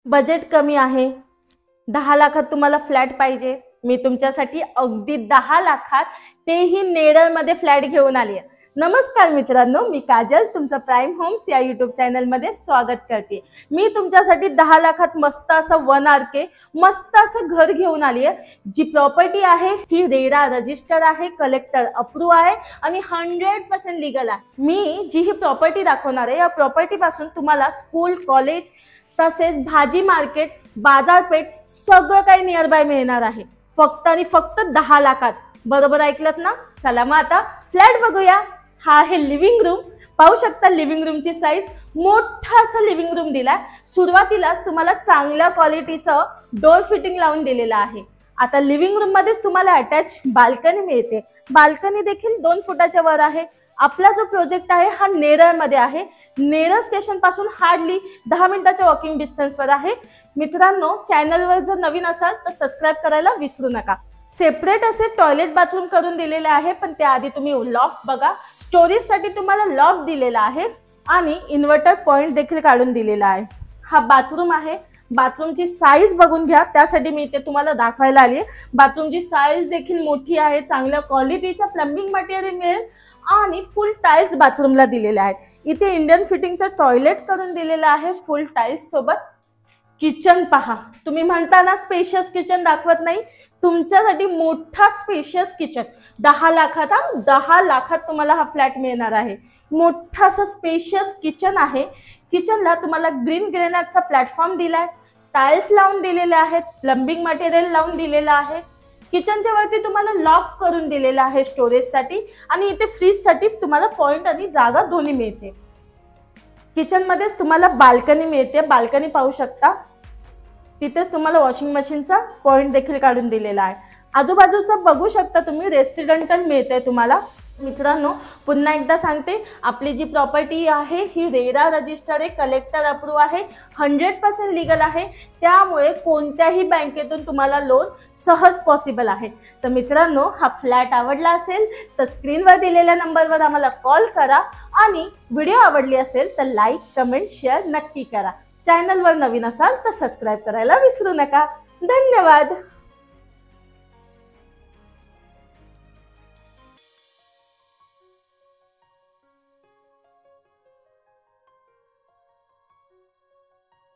Budget कमी आहे, 10 लाखात तुम्हाला फ्लॅट पाहिजे, मी तुमच्यासाठी अगदी 10 लाखात तेही नेरळमध्ये फ्लॅट घेऊन आली आहे। नमस्कार मित्रांनो, मी काजल तुमचं प्राइम होम्स या यूट्यूब चॅनलमध्ये स्वागत करते। मी तुमच्यासाठी 10 लाखात मस्त असं 1 RK मस्त असं घर घेऊन आली आहे। जी प्रॉपर्टी आहे ही रेरा रजिस्टर आहे, कलेक्टर अप्रूव्ह आहे आणि 100% लीगल आहे। मी जी ही प्रॉपर्टी दाखवणार आहे या प्रॉपर्टी पासून तुम्हाला स्कूल, कॉलेज तसेच भाजी मार्केट, बाजारपेठ सगळं काही नियर बाय मिळणार आहे, फक्त आणि फक्त 10 लाखात। बरोबर ऐकलत ना? चला मग आता फ्लॅट बघूया। हा आहे लिव्हिंग रूम, पाहू शकता लिव्हिंग रूमची साईज, मोठा असं लिव्हिंग रूम दिलाय। सुरुवातीलाच तुम्हाला चांगल्या क्वालिटीचं डोर फिटिंग लावून दिलेलं आहे। आता लिव्हिंग रूम मध्येच तुम्हाला अटॅच बाल्कनी मिळते, बाल्कनी देखील 2 फुटाच्या वर आहे। आपला जो प्रोजेक्ट आहे हा नेरळमध्ये आहे, नेरळ स्टेशन पासून हार्डली 10 मिनिटाच्या वॉकिंग डिस्टन्सवर आहे। मित्रांनो, चॅनलवर जर नवीन असाल तर सबस्क्राइब करायला विसरू नका। सेपरेट असे टॉयलेट बाथरूम करून दिलेले आहे, पण त्याआधी तुम्ही लॉफ्ट बघा। स्टोरेज साठी तुम्हाला लॉफ्ट दिलेला आहे आणि इन्व्हर्टर पॉइंट देखील काढून दिलेला आहे। हा बाथरूम आहे, बाथरूमची साईज बघून घ्या, त्यासाठी मी इथे तुम्हाला दाखवायला आली। बाथरूमची साईज देखील मोठी आहे, चांगल्या क्वालिटीचं प्लंबिंग मटेरियल मिळेल आणि फुल टाइल्स बाथरूमला दिलेले आहेत। इथे इंडियन फिटिंगचं टॉयलेट करून दिलेलं आहे फुल टाइल्स सोबत। किचन पहा, तुम्ही म्हणता ना स्पेशियस किचन दाखवत नाही, तुमच्यासाठी मोठा स्पेशियस किचन 10 लाखात, 10 लाखात तुम्हाला हा फ्लॅट मिळणार आहे। मोठा असं स्पेशियस किचन आहे। किचनला तुम्हाला ग्रीन ग्रेनाइटचा प्लॅटफॉर्म दिलाय, टाइल्स लावून दिलेले आहेत, प्लंबिंग मटेरियल लावून दिलेलं आहे। किचनच्या वरती तुम्हाला लॉफ्ट करून दिलेला आहे स्टोरेज साठी आणि इथे फ्रीज साठी तुम्हाला पॉइंट आणि जागा दोन्ही मिळते। किचन मध्येच तुम्हाला बाल्कनी मिळते, बाल्कनी पाहू शकता, तिथेच तुम्हाला वॉशिंग मशीनचा पॉइंट देखील काढून दिलेला आहे। आजूबाजूचं बघू शकता तुम्ही, रेसिडेंटल मिळते तुम्हाला। मित्रांनो, पुन्हा एकदा सांगते, आपली जी प्रॉपर्टी आहे ही रेरा रजिस्टर आहे, कलेक्टर अप्रूव्ह आहे, 100% लीगल आहे, त्यामुळे कोणत्याही बँकेतून तुम्हाला लोन सहज पॉसिबल आहे। तर मित्रांनो, हा फ्लॅट आवडला असेल तर स्क्रीनवर दिलेल्या नंबरवर आम्हाला कॉल करा आणि व्हिडिओ आवडली असेल तर लाईक, कमेंट, शेअर नक्की करा। चॅनलवर नवीन असाल तर सबस्क्राइब करायला विसरू नका। धन्यवाद।